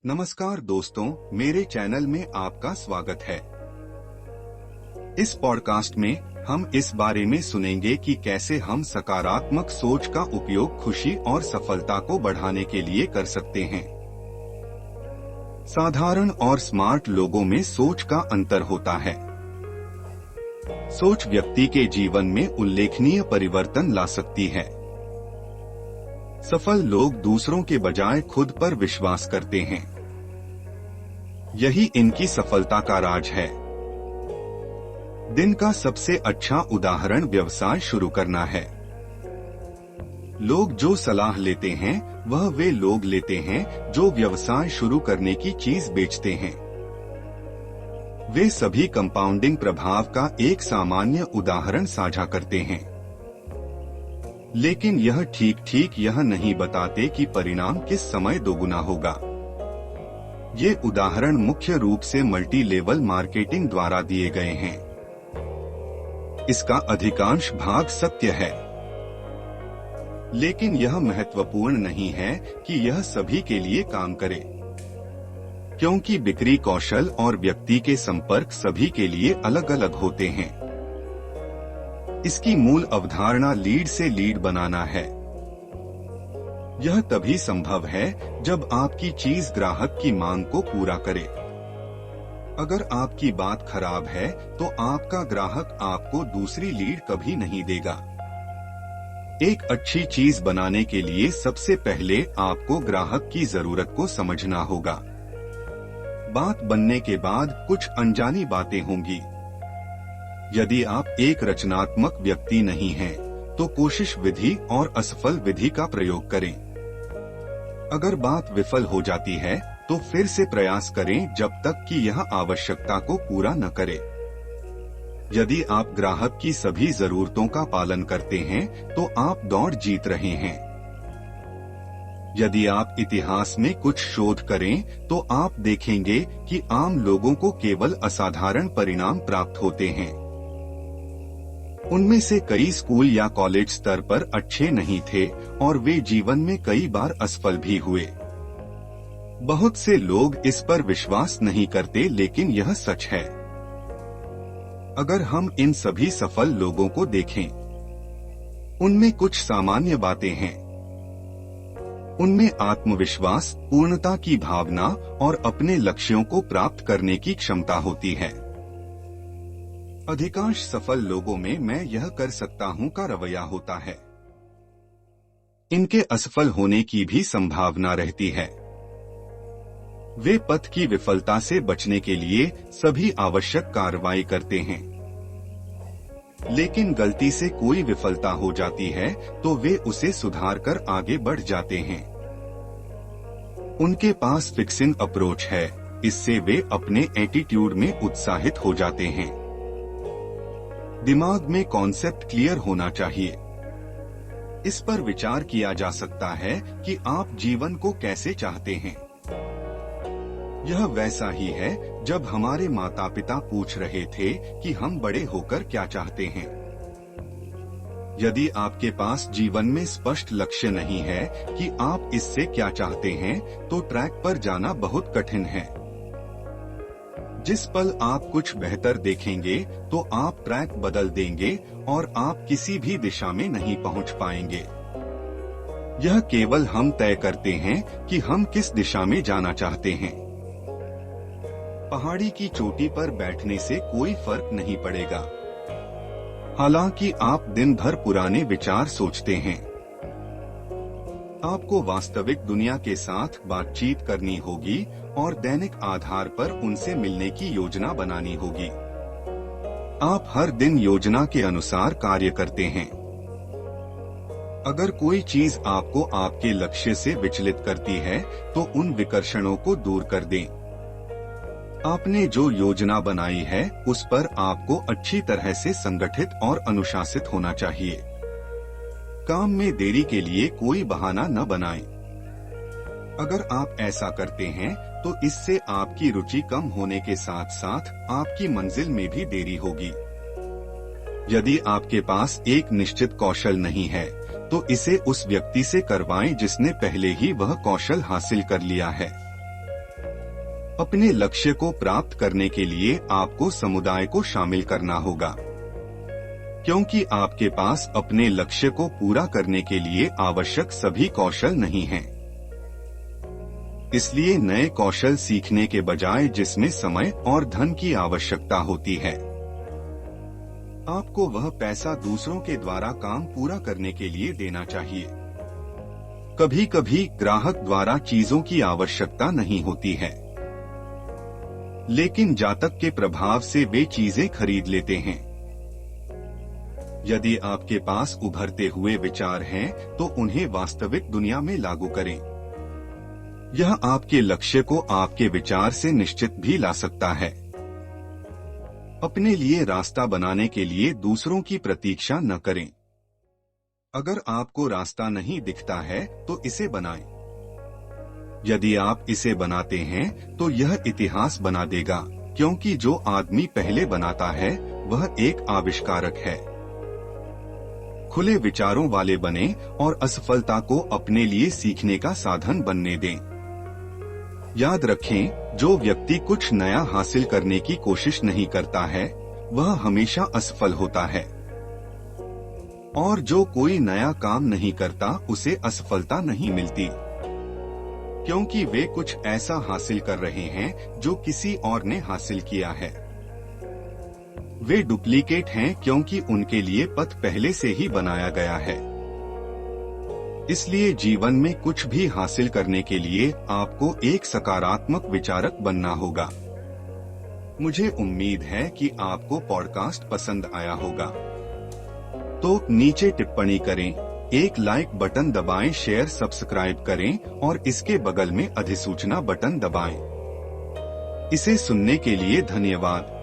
नमस्कार दोस्तों, मेरे चैनल में आपका स्वागत है। इस पॉडकास्ट में हम इस बारे में सुनेंगे कि कैसे हम सकारात्मक सोच का उपयोग खुशी और सफलता को बढ़ाने के लिए कर सकते हैं। साधारण और स्मार्ट लोगों में सोच का अंतर होता है। सोच व्यक्ति के जीवन में उल्लेखनीय परिवर्तन ला सकती है। सफल लोग दूसरों के बजाय खुद पर विश्वास करते हैं। यही इनकी सफलता का राज है। दिन का सबसे अच्छा उदाहरण व्यवसाय शुरू करना है। लोग जो सलाह लेते हैं वह वे लोग लेते हैं जो व्यवसाय शुरू करने की चीज बेचते हैं। वे सभी कंपाउंडिंग प्रभाव का एक सामान्य उदाहरण साझा करते हैं, लेकिन यह ठीक यह नहीं बताते कि परिणाम किस समय दोगुना होगा। ये उदाहरण मुख्य रूप से मल्टी लेवल मार्केटिंग द्वारा दिए गए हैं। इसका अधिकांश भाग सत्य है, लेकिन यह महत्वपूर्ण नहीं है कि यह सभी के लिए काम करे, क्योंकि बिक्री कौशल और व्यक्ति के संपर्क सभी के लिए अलग अलग होते हैं। इसकी मूल अवधारणा लीड से लीड बनाना है। यह तभी संभव है जब आपकी चीज ग्राहक की मांग को पूरा करे। अगर आपकी बात खराब है तो आपका ग्राहक आपको दूसरी लीड कभी नहीं देगा। एक अच्छी चीज बनाने के लिए सबसे पहले आपको ग्राहक की जरूरत को समझना होगा। बात बनने के बाद कुछ अनजानी बातें होंगी। यदि आप एक रचनात्मक व्यक्ति नहीं हैं, तो कोशिश विधि और असफल विधि का प्रयोग करें। अगर बात विफल हो जाती है तो फिर से प्रयास करें जब तक कि यह आवश्यकता को पूरा न करे। यदि आप ग्राहक की सभी जरूरतों का पालन करते हैं तो आप दौड़ जीत रहे हैं। यदि आप इतिहास में कुछ शोध करें तो आप देखेंगे कि आम लोगों को केवल असाधारण परिणाम प्राप्त होते हैं। उनमें से कई स्कूल या कॉलेज स्तर पर अच्छे नहीं थे और वे जीवन में कई बार असफल भी हुए। बहुत से लोग इस पर विश्वास नहीं करते, लेकिन यह सच है। अगर हम इन सभी सफल लोगों को देखें, उनमें कुछ सामान्य बातें हैं। उनमें आत्मविश्वास, पूर्णता की भावना और अपने लक्ष्यों को प्राप्त करने की क्षमता होती है। अधिकांश सफल लोगों में मैं यह कर सकता हूं का रवैया होता है। इनके असफल होने की भी संभावना रहती है। वे पथ की विफलता से बचने के लिए सभी आवश्यक कार्रवाई करते हैं, लेकिन गलती से कोई विफलता हो जाती है तो वे उसे सुधारकर आगे बढ़ जाते हैं। उनके पास फिक्सिंग अप्रोच है, इससे वे अपने एटीट्यूड में उत्साहित हो जाते हैं। दिमाग में कॉन्सेप्ट क्लियर होना चाहिए। इस पर विचार किया जा सकता है कि आप जीवन को कैसे चाहते हैं। यह वैसा ही है जब हमारे माता पिता पूछ रहे थे कि हम बड़े होकर क्या चाहते हैं। यदि आपके पास जीवन में स्पष्ट लक्ष्य नहीं है कि आप इससे क्या चाहते हैं, तो ट्रैक पर जाना बहुत कठिन है। जिस पल आप कुछ बेहतर देखेंगे तो आप ट्रैक बदल देंगे और आप किसी भी दिशा में नहीं पहुंच पाएंगे। यह केवल हम तय करते हैं कि हम किस दिशा में जाना चाहते हैं। पहाड़ी की चोटी पर बैठने से कोई फर्क नहीं पड़ेगा, हालांकि आप दिन भर पुराने विचार सोचते हैं। आपको वास्तविक दुनिया के साथ बातचीत करनी होगी और दैनिक आधार पर उनसे मिलने की योजना बनानी होगी। आप हर दिन योजना के अनुसार कार्य करते हैं। अगर कोई चीज आपको आपके लक्ष्य से विचलित करती है तो उन विकर्षणों को दूर कर दें। आपने जो योजना बनाई है उस पर आपको अच्छी तरह से संगठित और अनुशासित होना चाहिए। काम में देरी के लिए कोई बहाना न बनाएं। अगर आप ऐसा करते हैं तो इससे आपकी रुचि कम होने के साथ साथ आपकी मंजिल में भी देरी होगी। यदि आपके पास एक निश्चित कौशल नहीं है तो इसे उस व्यक्ति से करवाएं जिसने पहले ही वह कौशल हासिल कर लिया है। अपने लक्ष्य को प्राप्त करने के लिए आपको समुदाय को शामिल करना होगा, क्योंकि आपके पास अपने लक्ष्य को पूरा करने के लिए आवश्यक सभी कौशल नहीं हैं। इसलिए नए कौशल सीखने के बजाय जिसमें समय और धन की आवश्यकता होती है, आपको वह पैसा दूसरों के द्वारा काम पूरा करने के लिए देना चाहिए। कभी कभी ग्राहक द्वारा चीजों की आवश्यकता नहीं होती है, लेकिन जातक के प्रभाव से वे चीजें खरीद लेते हैं। यदि आपके पास उभरते हुए विचार हैं, तो उन्हें वास्तविक दुनिया में लागू करें। यह आपके लक्ष्य को आपके विचार से निश्चित भी ला सकता है। अपने लिए रास्ता बनाने के लिए दूसरों की प्रतीक्षा न करें। अगर आपको रास्ता नहीं दिखता है तो इसे बनाएं। यदि आप इसे बनाते हैं तो यह इतिहास बना देगा, क्योंकि जो आदमी पहले बनाता है वह एक आविष्कारक है। खुले विचारों वाले बने और असफलता को अपने लिए सीखने का साधन बनने दें। याद रखें, जो व्यक्ति कुछ नया हासिल करने की कोशिश नहीं करता है वह हमेशा असफल होता है, और जो कोई नया काम नहीं करता उसे असफलता नहीं मिलती, क्योंकि वे कुछ ऐसा हासिल कर रहे हैं जो किसी और ने हासिल किया है। वे डुप्लीकेट हैं क्योंकि उनके लिए पथ पहले से ही बनाया गया है। इसलिए जीवन में कुछ भी हासिल करने के लिए आपको एक सकारात्मक विचारक बनना होगा। मुझे उम्मीद है कि आपको पॉडकास्ट पसंद आया होगा। तो नीचे टिप्पणी करें, एक लाइक बटन दबाएं, शेयर सब्सक्राइब करें और इसके बगल में अधिसूचना बटन दबाएं। इसे सुनने के लिए धन्यवाद।